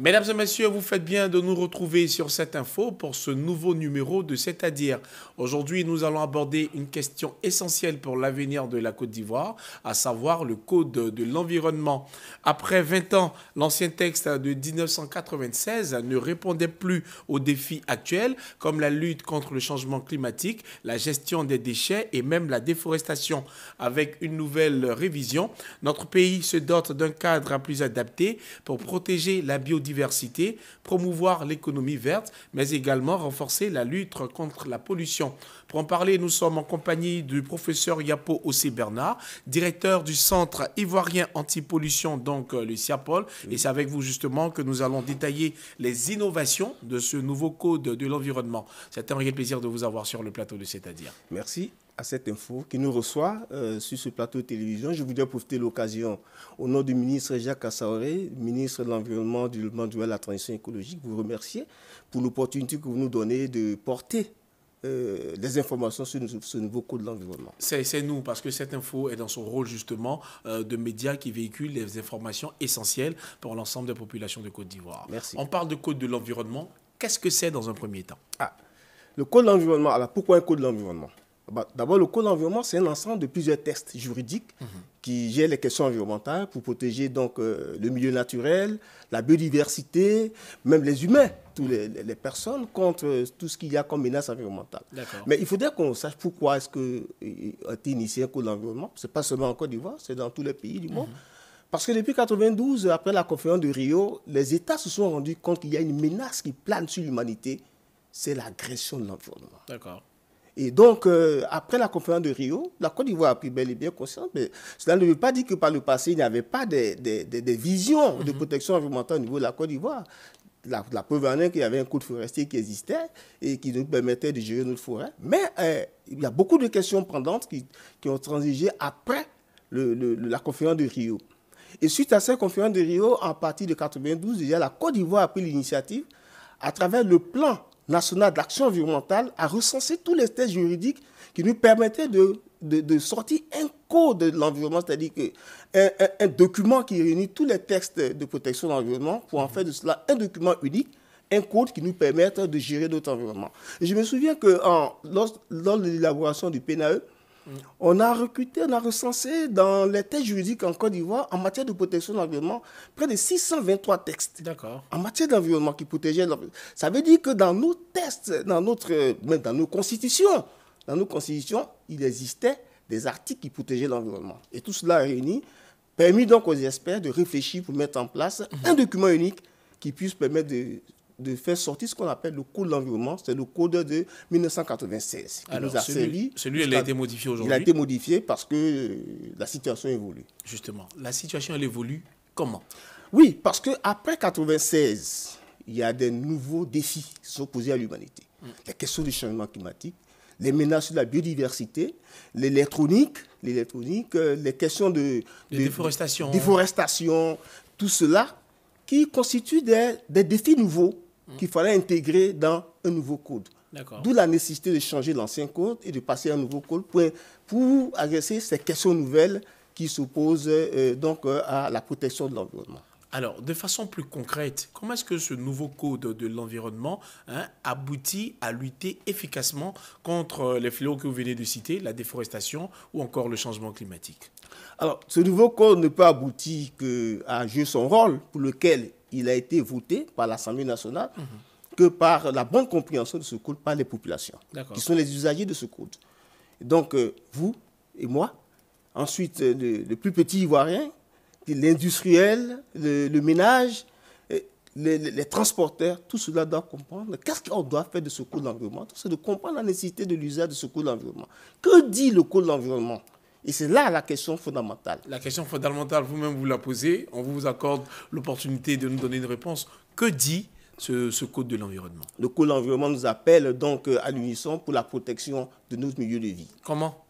Mesdames et messieurs, vous faites bien de nous retrouver sur cette info pour ce nouveau numéro de C'est-à-dire. Aujourd'hui, nous allons aborder une question essentielle pour l'avenir de la Côte d'Ivoire, à savoir le code de l'environnement. Après 20 ans, l'ancien texte de 1996 ne répondait plus aux défis actuels comme la lutte contre le changement climatique, la gestion des déchets et même la déforestation. Avec une nouvelle révision, notre pays se dote d'un cadre plus adapté pour protéger la biodiversité, promouvoir l'économie verte, mais également renforcer la lutte contre la pollution. Pour en parler, nous sommes en compagnie du professeur Yapo Ossé Bernard, directeur du Centre ivoirien anti-pollution, donc le CIAPOL. Et c'est avec vous justement que nous allons détailler les innovations de ce nouveau code de l'environnement. C'est un réel plaisir de vous avoir sur le plateau de C'est-à-dire. Merci à cette info qui nous reçoit sur ce plateau de télévision. Je voudrais profiter de l'occasion, au nom du ministre Jacques Kassaoré, ministre de l'Environnement, du Développement durable et de la Transition écologique, vous remercier pour l'opportunité que vous nous donnez de porter des informations sur ce nouveau code de l'environnement. C'est nous, parce que cette info est dans son rôle justement de médias qui véhiculent les informations essentielles pour l'ensemble des populations de Côte d'Ivoire. Merci. On parle de code de l'environnement. Qu'est-ce que c'est dans un premier temps? Le code de l'environnement, alors pourquoi un code de l'environnement? D'abord, le code de l'environnement, c'est un ensemble de plusieurs textes juridiques qui gèrent les questions environnementales pour protéger donc, le milieu naturel, la biodiversité, même les humains, toutes les personnes, contre tout ce qu'il y a comme menace environnementale. Mais il faudrait qu'on sache pourquoi est-ce qu'a été initié un code de l'environnement. Ce n'est pas seulement en Côte d'Ivoire, c'est dans tous les pays du monde. Parce que depuis 1992, après la conférence de Rio, les États se sont rendus compte qu'il y a une menace qui plane sur l'humanité, c'est l'agression de l'environnement. D'accord. Et donc, après la conférence de Rio, la Côte d'Ivoire a pris bel et bien conscience, mais cela ne veut pas dire que par le passé, il n'y avait pas des visions de protection environnementale au niveau de la Côte d'Ivoire. La preuve en est qu'il y avait un code forestier qui existait et qui nous permettait de gérer notre forêt. Mais il y a beaucoup de questions pendantes qui ont transigé après la conférence de Rio. Et suite à cette conférence de Rio, en partie de 1992, déjà, la Côte d'Ivoire a pris l'initiative, à travers le plan national d'action environnementale, à recenser tous les textes juridiques qui nous permettaient de sortir un code de l'environnement, c'est-à-dire un document qui réunit tous les textes de protection de l'environnement pour en faire de cela un document unique, un code qui nous permette de gérer notre environnement. Et je me souviens que lors de l'élaboration du PNAE, on a recruté, on a recensé dans les textes juridiques en Côte d'Ivoire, en matière de protection de l'environnement, près de 623 textes. D'accord. En matière d'environnement qui protégeaient l'environnement. Ça veut dire que dans nos textes, même dans nos constitutions, il existait des articles qui protégeaient l'environnement. Et tout cela réuni, permis donc aux experts de réfléchir pour mettre en place un document unique qui puisse permettre de faire sortir ce qu'on appelle le code de l'environnement. C'est le code de 1996 qui nous a servi. Celui, il a été modifié aujourd'hui. Il a été modifié parce que la situation évolue. Justement, la situation, elle évolue comment? Oui, parce qu'après 1996, il y a des nouveaux défis qui sont posés à l'humanité. Les questions du changement climatique, les menaces sur la biodiversité, l'électronique, les questions de déforestation, tout cela qui constituent des défis nouveaux qu'il fallait intégrer dans un nouveau code. D'où la nécessité de changer l'ancien code et de passer à un nouveau code pour adresser ces questions nouvelles qui s'opposent donc à la protection de l'environnement. Alors, de façon plus concrète, comment est-ce que ce nouveau code de l'environnement aboutit à lutter efficacement contre les fléaux que vous venez de citer, la déforestation ou encore le changement climatique? Alors, ce nouveau code ne peut aboutir qu'à jouer son rôle pour lequel il a été voté par l'Assemblée nationale que par la bonne compréhension de ce code par les populations, qui sont les usagers de ce code. Donc, vous et moi, ensuite le plus petit Ivoirien, l'industriel, le ménage, les transporteurs, tout cela doit comprendre. Qu'est-ce qu'on doit faire de ce code de l'environnement? C'est de comprendre la nécessité de l'usage de ce code de l'environnement. Que dit le code de l'environnement? Et c'est là la question fondamentale. La question fondamentale, vous-même vous la posez, on vous accorde l'opportunité de nous donner une réponse. Que dit ce code de l'environnement? Le code de l'environnement nous appelle donc à l'unisson pour la protection de notre milieu de vie. Comment?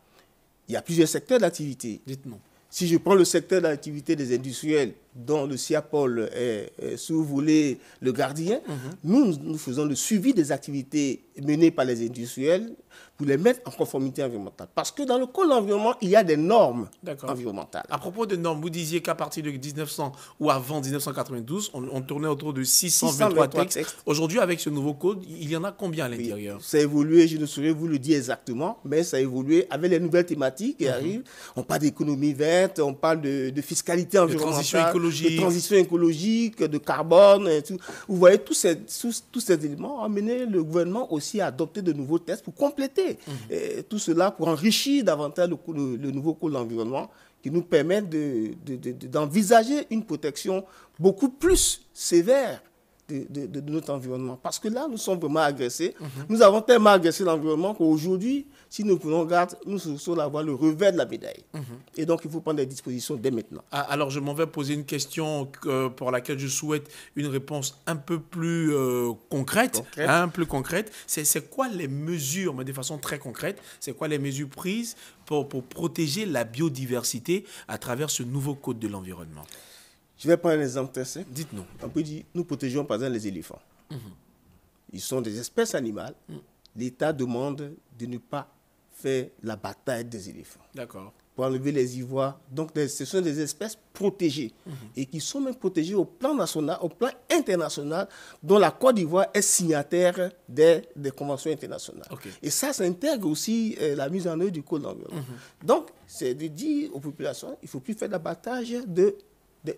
Il y a plusieurs secteurs d'activité. Dites-nous. Si je prends le secteur d'activité des industriels, dont le CIAPOL est, si vous voulez, le gardien, nous faisons le suivi des activités menées par les industriels pour les mettre en conformité environnementale. Parce que dans le code de l'environnement, il y a des normes environnementales. À propos de normes, vous disiez qu'à partir de 1900 ou avant 1992, on tournait autour de 623 textes. Aujourd'hui, avec ce nouveau code, il y en a combien à l'intérieur? Ça a évolué, je ne saurais vous le dire exactement, mais ça a évolué avec les nouvelles thématiques qui arrivent. On parle d'économie verte, on parle de fiscalité environnementale, de transition écologique, de carbone, et tout. Vous voyez, tous ces éléments ont amené le gouvernement aussi à adopter de nouveaux textes pour compléter tout cela, pour enrichir davantage le nouveau code de l'environnement qui nous permet d'envisager une protection beaucoup plus sévère de notre environnement. Parce que là, nous sommes vraiment agressés. Nous avons tellement agressé l'environnement qu'aujourd'hui, si nous prenons garde, nous allons avoir le revers de la médaille. Et donc, il faut prendre des dispositions dès maintenant. Alors, je m'en vais poser une question pour laquelle je souhaite une réponse un peu plus concrète. Plus concrète. C'est quoi les mesures, mais de façon très concrète, c'est quoi les mesures prises pour protéger la biodiversité à travers ce nouveau code de l'environnement? Je vais prendre un exemple très simple. Dites-nous. On peut dire, nous protégeons par exemple les éléphants. Ils sont des espèces animales. L'État demande de ne pas faire la bataille des éléphants. D'accord. Pour enlever les ivoires. Donc, ce sont des espèces protégées et qui sont même protégées au plan national, au plan international, dont la Côte d'Ivoire est signataire des conventions internationales. Okay. Et ça intègre aussi la mise en œuvre du Code de l'environnement. Donc, c'est de dire aux populations, il ne faut plus faire l'abattage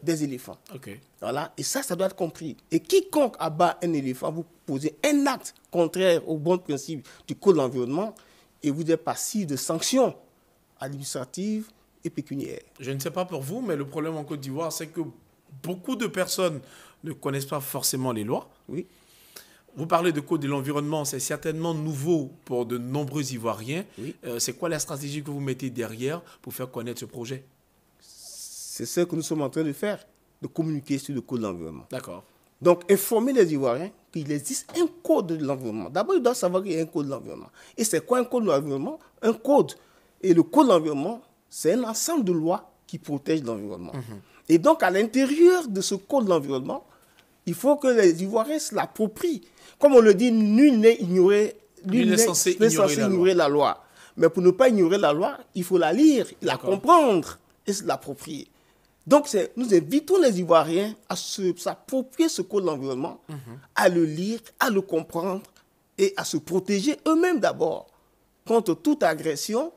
des éléphants. Okay. Voilà. Et ça doit être compris. Et quiconque abat un éléphant, vous posez un acte contraire aux bons principes du Code de l'environnement et vous êtes passif de sanctions administratives et pécuniaires. Je ne sais pas pour vous, mais le problème en Côte d'Ivoire, c'est que beaucoup de personnes ne connaissent pas forcément les lois. Oui. Vous parlez de Code de l'environnement, c'est certainement nouveau pour de nombreux Ivoiriens. Oui. C'est quoi la stratégie que vous mettez derrière pour faire connaître ce projet? C'est ce que nous sommes en train de faire, de communiquer sur le Code de l'environnement. D'accord. Donc, informer les Ivoiriens qu'il existe un Code de l'environnement. D'abord, ils doivent savoir qu'il y a un Code de l'environnement. Et c'est quoi un Code de l'environnement? Un code. Et le Code de l'environnement, c'est un ensemble de lois qui protègent l'environnement. Et donc, à l'intérieur de ce Code de l'environnement, il faut que les Ivoiriens se l'approprient. Comme on le dit, nul n'est censé ignorer la loi. Mais pour ne pas ignorer la loi, il faut la lire, la comprendre et se l'approprier. Donc, nous invitons les Ivoiriens à s'approprier ce code de l'environnement, à le lire, à le comprendre et à se protéger eux-mêmes d'abord contre toute agression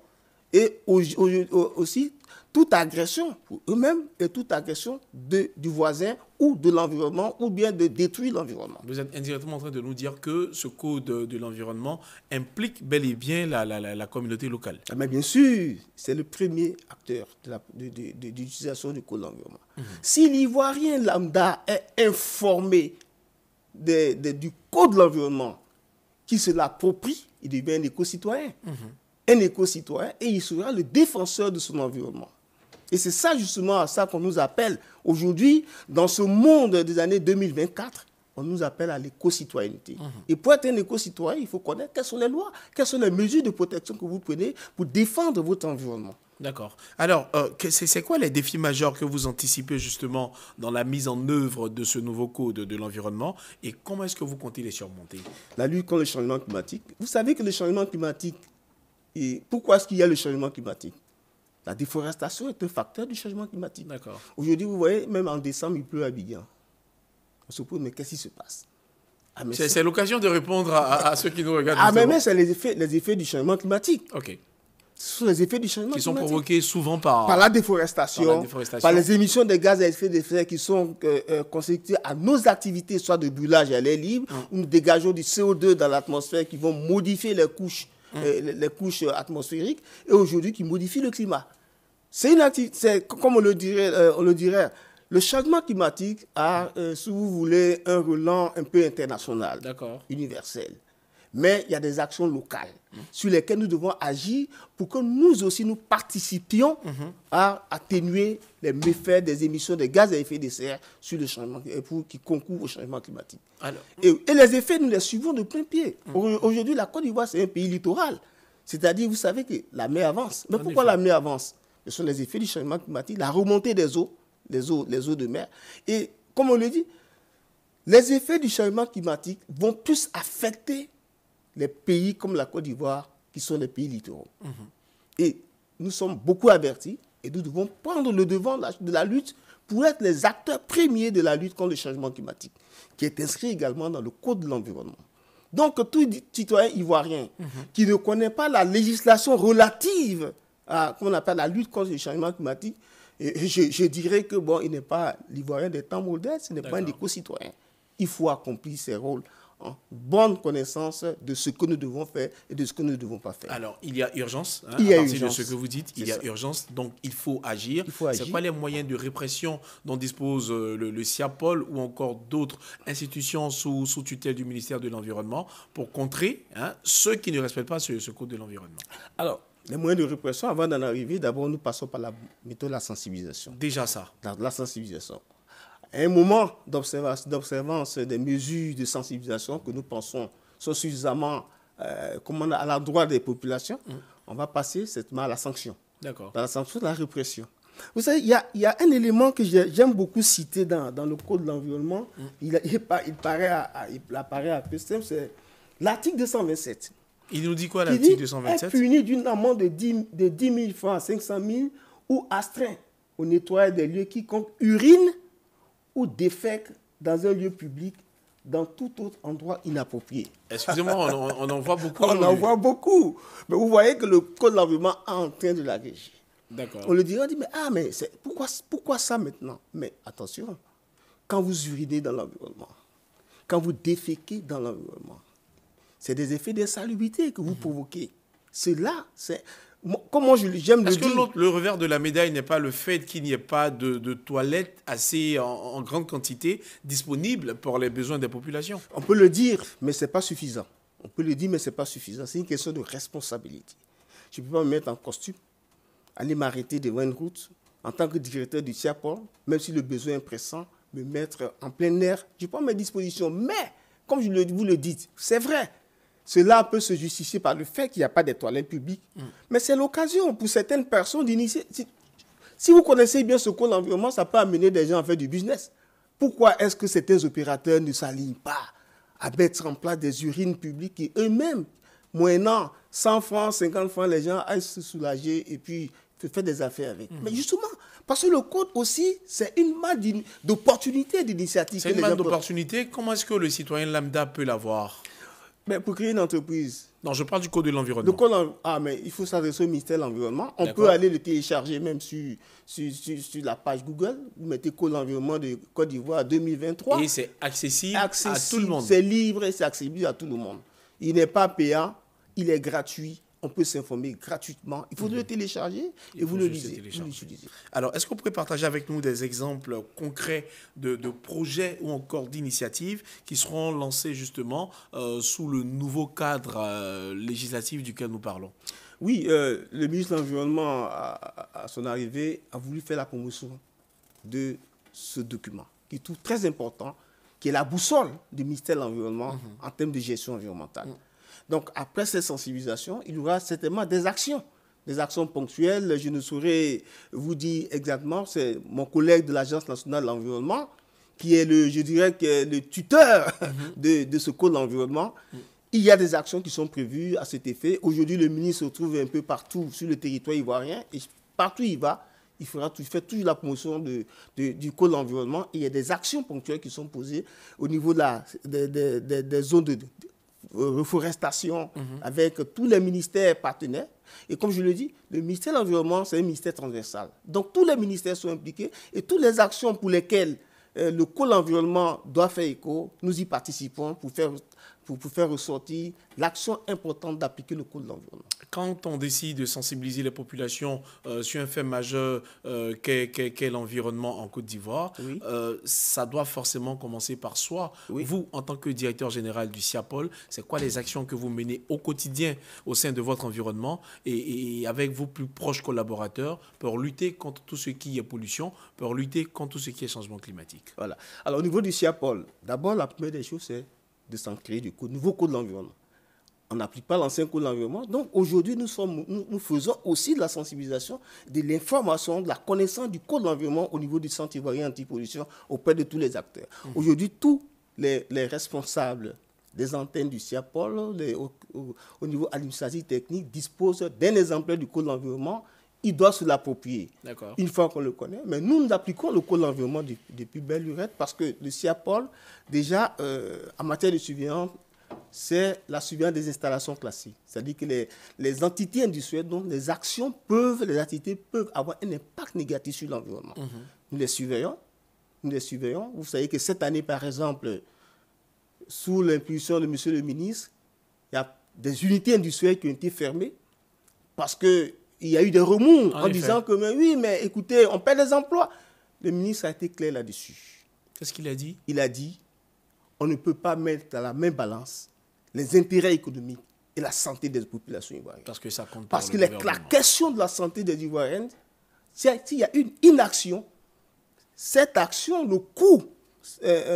et aussi toute agression pour eux-mêmes et toute agression du voisin ou de l'environnement ou bien de détruire l'environnement. Vous êtes indirectement en train de nous dire que ce code de l'environnement implique bel et bien la communauté locale. Mais bien sûr, c'est le premier acteur de l'utilisation du code de l'environnement. Si l'Ivoirien lambda est informé du code de l'environnement, qui se l'approprie, il devient un éco-citoyen. Un éco-citoyen et il sera le défenseur de son environnement. Et c'est ça justement à ça qu'on nous appelle aujourd'hui, dans ce monde des années 2024, on nous appelle à l'éco-citoyenneté. Et pour être un éco-citoyen, il faut connaître quelles sont les lois, quelles sont les mesures de protection que vous prenez pour défendre votre environnement. D'accord. Alors, c'est quoi les défis majeurs que vous anticipez justement dans la mise en œuvre de ce nouveau code de l'environnement et comment est-ce que vous comptez les surmonter? La lutte contre le changement climatique. Vous savez que le changement climatique, et pourquoi est-ce qu'il y a le changement climatique? La déforestation est un facteur du changement climatique. D'accord. Aujourd'hui, vous voyez, même en décembre, il pleut à Abidjan. On se pose, mais qu'est-ce qui se passe? C'est l'occasion de répondre à ceux qui nous regardent. Mais c'est les effets du changement climatique. OK. Ce sont les effets du changement climatique. Qui sont provoqués souvent par la déforestation, par les émissions de gaz à effet de serre qui sont consécutées à nos activités, soit de brûlage à l'air libre, où nous dégageons du CO2 dans l'atmosphère qui vont modifier les couches atmosphériques et aujourd'hui qui modifient le climat. C'est une activité, comme on le dirait, le changement climatique a, si vous voulez, un relent un peu international, universel. Mais il y a des actions locales sur lesquelles nous devons agir pour que nous aussi nous participions à atténuer les méfaits des émissions de gaz à effet de serre sur le changement, qui concourent au changement climatique. Et les effets, nous les suivons de plein pied. Aujourd'hui, la Côte d'Ivoire, c'est un pays littoral. C'est-à-dire, vous savez que la mer avance. Mais pourquoi la mer avance? Ce sont les effets du changement climatique, la remontée des eaux les eaux de mer. Et comme on le dit, les effets du changement climatique vont plus affecter les pays comme la Côte d'Ivoire, qui sont les pays littoraux. Et nous sommes beaucoup avertis et nous devons prendre le devant de la lutte pour être les acteurs premiers de la lutte contre le changement climatique, qui est inscrit également dans le Code de l'environnement. Donc, tout citoyen ivoirien qui ne connaît pas la législation relative à, comment on appelle, la lutte contre le changement climatique, je dirais que bon, il n'est pas l'ivoirien des temps modernes, ce n'est pas un éco-citoyen. Il faut accomplir ses rôles en bonne connaissance de ce que nous devons faire et de ce que nous ne devons pas faire. Alors, il y a urgence, il y a à partir urgence. de ce que vous dites, il y a urgence, donc il faut agir. C'est quoi les moyens de répression dont dispose le CIAPOL ou encore d'autres institutions sous tutelle du ministère de l'Environnement pour contrer ceux qui ne respectent pas ce code de l'environnement? Alors, les moyens de répression, avant d'en arriver, d'abord nous passons par la méthode de la sensibilisation. Déjà ça. La sensibilisation. À un moment d'observance des mesures de sensibilisation que nous pensons sont suffisamment à l'endroit des populations, on va passer à la sanction. D'accord. Dans la sanction, de la répression. Vous savez, il y a un élément que j'aime beaucoup citer dans le Code de l'environnement. Il apparaît à peu simple, c'est l'article 227. Il nous dit quoi, l'article 227? Est puni d'une amende de 10 000 francs à 500 000 ou astreint au nettoyage des lieux quiconque urine ou défèque dans un lieu public, dans tout autre endroit inapproprié. Excusez-moi, on en voit beaucoup. On en voit beaucoup. Mais vous voyez que le Code de l'environnement est en train de la régir. D'accord. On le dirait, on dit, mais pourquoi ça maintenant? Mais attention, quand vous urinez dans l'environnement, quand vous déféquez dans l'environnement, c'est des effets d'insalubrité que vous provoquez. Cela, c'est... Comment j'aime le dire. Est-ce que le revers de la médaille n'est pas le fait qu'il n'y ait pas de toilettes assez en grande quantité disponibles pour les besoins des populations? On peut le dire, mais ce n'est pas suffisant. On peut le dire, mais ce n'est pas suffisant. C'est une question de responsabilité. Je ne peux pas me mettre en costume, aller m'arrêter devant une route, en tant que directeur du CIAPOL, même si le besoin est pressant, me mettre en plein air. Je prends mes dispositions. Mais, comme vous le dites, c'est vrai. Cela peut se justifier par le fait qu'il n'y a pas de toilettes publiques. Mais c'est l'occasion pour certaines personnes d'initier. Si vous connaissez bien ce code de l'environnement, ça peut amener des gens à faire du business. Pourquoi est-ce que certains opérateurs ne s'alignent pas à mettre en place des urines publiques et eux-mêmes, moyennant 100 francs, 50 francs, les gens aillent se soulager et puis faire des affaires avec. Mais justement, parce que le code aussi, c'est une manne d'opportunités, d'initiatives. C'est une manne d'opportunités. Comment est-ce que le citoyen lambda peut l'avoir? Mais pour créer une entreprise. Non, je parle du code de l'environnement. Mais il faut s'adresser au ministère de l'Environnement. On peut aller le télécharger même sur la page Google. Vous mettez Code de l'environnement de Côte d'Ivoire 2023. Et c'est accessible à tout le monde. C'est libre et c'est accessible à tout le monde. Il n'est pas payant, il est gratuit. On peut s'informer gratuitement. Il faut le télécharger et vous le lisez. Alors, est-ce que vous pouvez partager avec nous des exemples concrets de projets ou encore d'initiatives qui seront lancés justement sous le nouveau cadre législatif duquel nous parlons? Oui, le ministre de l'Environnement, à son arrivée, a voulu faire la promotion de ce document, qui est tout très important, qui est la boussole du ministère de l'Environnement en termes de gestion environnementale. Donc, après cette sensibilisation, il y aura certainement des actions ponctuelles. Je ne saurais vous dire exactement. C'est mon collègue de l'Agence nationale de l'environnement qui est le tuteur de ce code de l'environnement. Il y a des actions qui sont prévues à cet effet. Aujourd'hui, le ministre se trouve un peu partout sur le territoire ivoirien. Et partout où il va, il fait toujours la promotion du code de l'environnement. Il y a des actions ponctuelles qui sont posées au niveau des zones de reforestation avec tous les ministères partenaires. Et comme je le dis, le ministère de l'Environnement, c'est un ministère transversal. Donc tous les ministères sont impliqués et toutes les actions pour lesquelles le code de l'environnement doit faire écho, nous y participons pour faire ressortir l'action importante d'appliquer le code de l'environnement. Quand on décide de sensibiliser les populations sur un fait majeur qu'est l'environnement en Côte d'Ivoire, ça doit forcément commencer par soi. Vous, en tant que directeur général du CIAPOL, c'est quoi les actions que vous menez au quotidien au sein de votre environnement et avec vos plus proches collaborateurs pour lutter contre tout ce qui est pollution, pour lutter contre tout ce qui est changement climatique? Voilà. Alors, au niveau du CIAPOL, d'abord, la première des choses, c'est de s'en créer du nouveau code de l'environnement. On n'applique pas l'ancien code de l'environnement. Donc aujourd'hui, nous faisons aussi de la sensibilisation, de l'information, de la connaissance du code de l'environnement au niveau du Centre ivoirien anti-pollution auprès de tous les acteurs. Aujourd'hui, tous les responsables des antennes du CIAPOL au niveau administratif technique disposent d'un exemplaire du code de l'environnement. Ils doivent se l'approprier une fois qu'on le connaît. Mais nous appliquons le code de l'environnement depuis belle lurette parce que le CIAPOL, déjà, en matière de surveillance, c'est la surveillance des installations classées. C'est-à-dire que les entités industrielles, donc les activités peuvent avoir un impact négatif sur l'environnement. Nous les surveillons. Vous savez que cette année, par exemple, sous l'impulsion de M. le ministre, il y a des unités industrielles qui ont été fermées parce qu'il y a eu des remous en disant que, mais écoutez, on perd des emplois. Le ministre a été clair là-dessus. Qu'est-ce qu'il a dit? Il a dit, on ne peut pas mettre dans la même balance les intérêts économiques et la santé des populations ivoiriennes. Parce que ça compte. Parce que la question de la santé des Ivoiriens, s'il y a une inaction, cette action, le coût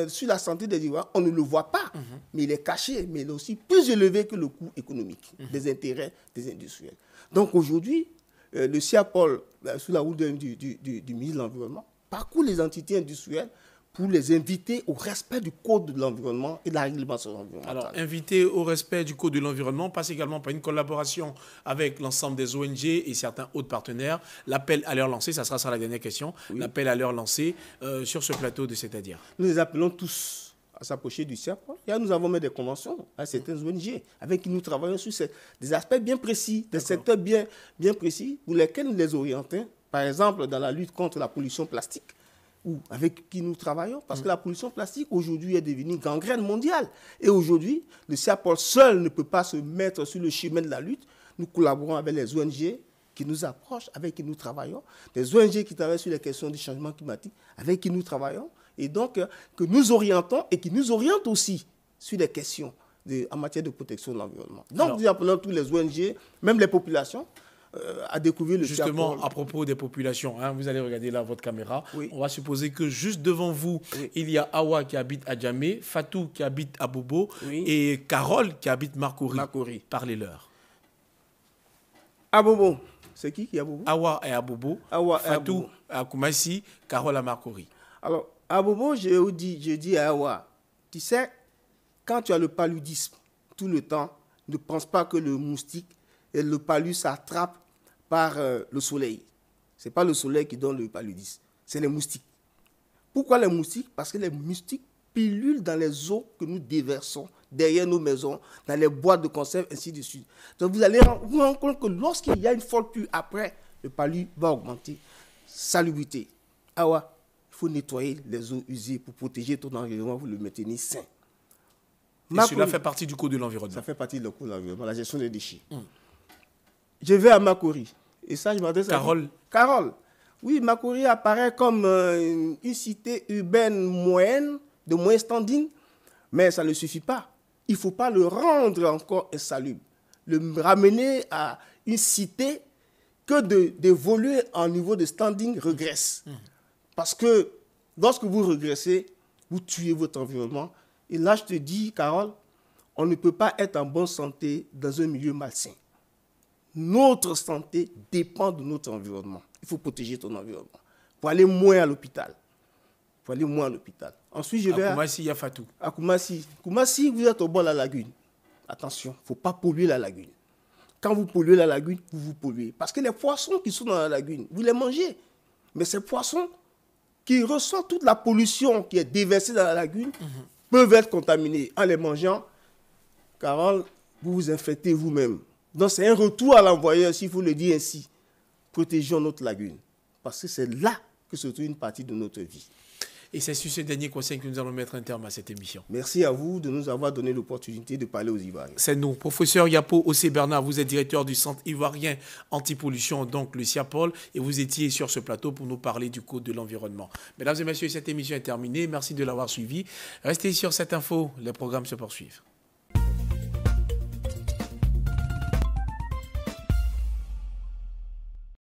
sur la santé des Ivoiriens, on ne le voit pas, mais il est caché, mais il est aussi plus élevé que le coût économique des intérêts des industriels. Donc aujourd'hui, le CIAPOL, sous la route du ministre de l'Environnement, parcourt les entités industrielles pour les inviter au respect du code de l'environnement et de la réglementation environnementale. Alors, inviter au respect du code de l'environnement passe également par une collaboration avec l'ensemble des ONG et certains autres partenaires. L'appel à leur lancer, ça sera la dernière question, l'appel à leur lancer sur ce plateau de C'est-à-dire. Nous les appelons tous à s'approcher du CIAPOL. Nous avons mis des conventions à certaines ONG avec qui nous travaillons sur des aspects bien précis, des secteurs bien précis pour lesquels nous les orientons. Par exemple, dans la lutte contre la pollution plastique, avec qui nous travaillons, parce que la pollution plastique aujourd'hui est devenue gangrène mondiale. Et aujourd'hui, le CIAPOL seul ne peut pas se mettre sur le chemin de la lutte. Nous collaborons avec les ONG qui nous approchent, avec qui nous travaillons, des ONG qui travaillent sur les questions du changement climatique, avec qui nous travaillons, et donc que nous orientons et qui nous orientent aussi sur les questions en matière de protection de l'environnement. Donc nous appelons tous les ONG, même les populations, à découvrir le Justement, CIAPOL. à propos des populations, vous allez regarder là votre caméra. On va supposer que juste devant vous, il y a Awa qui habite à Djamé, Fatou qui habite à Bobo et Carole qui habite Marcory. Parlez-leur. À Bobo, c'est qui est à Bobo? Awa est à Bobo, Fatou à Koumassi, Carole à Marcory. Alors, à Bobo, je dis à Awa, tu sais, quand tu as le paludisme tout le temps, ne pense pas que le moustique et le palud s'attrape par le soleil. Ce n'est pas le soleil qui donne le paludisme, c'est les moustiques. Pourquoi les moustiques? Parce que les moustiques pilulent dans les eaux que nous déversons derrière nos maisons, dans les boîtes de conserve, ainsi de suite. Donc vous allez vous rendre compte que lorsqu'il y a une forte pluie après, le palud va augmenter. Salubrité. Ah ouais, il faut nettoyer les eaux usées pour protéger ton environnement, pour le maintenir sain. Et cela fait partie du code de l'environnement. Ça fait partie du code de l'environnement, la gestion des déchets. Je vais à Marcory. Et ça, je m'adresse à Carole. Oui, Marcory apparaît comme une cité urbaine moyenne, de moyen standing, mais ça ne suffit pas. Il ne faut pas le rendre encore insalubre. Le ramener à une cité que d'évoluer en niveau de standing regresse. Parce que lorsque vous regressez, vous tuez votre environnement. Et là, je te dis, Carole, on ne peut pas être en bonne santé dans un milieu malsain. Notre santé dépend de notre environnement. Il faut protéger ton environnement. Pour aller moins à l'hôpital. Ensuite, je vais à Koumassi, il y a Fatou. À Koumassi. Koumassi, vous êtes au bord de la lagune. Attention, il ne faut pas polluer la lagune. Quand vous polluez la lagune, vous vous polluez. Parce que les poissons qui sont dans la lagune, vous les mangez. Mais ces poissons qui reçoivent toute la pollution qui est déversée dans la lagune peuvent être contaminés. En les mangeant, Carole, vous vous infectez vous-même. Donc c'est un retour à l'envoyeur, s'il faut le dire ainsi. Protégeons notre lagune. Parce que c'est là que se trouve une partie de notre vie. Et c'est sur ce dernier conseil que nous allons mettre un terme à cette émission. Merci à vous de nous avoir donné l'opportunité de parler aux Ivoiriens. C'est nous. Professeur Yapo Ossé Bernard, vous êtes directeur du Centre ivoirien anti-pollution, donc le CIAPOL, et vous étiez sur ce plateau pour nous parler du code de l'environnement. Mesdames et messieurs, cette émission est terminée. Merci de l'avoir suivi. Restez sur cette info. Les programmes se poursuivent.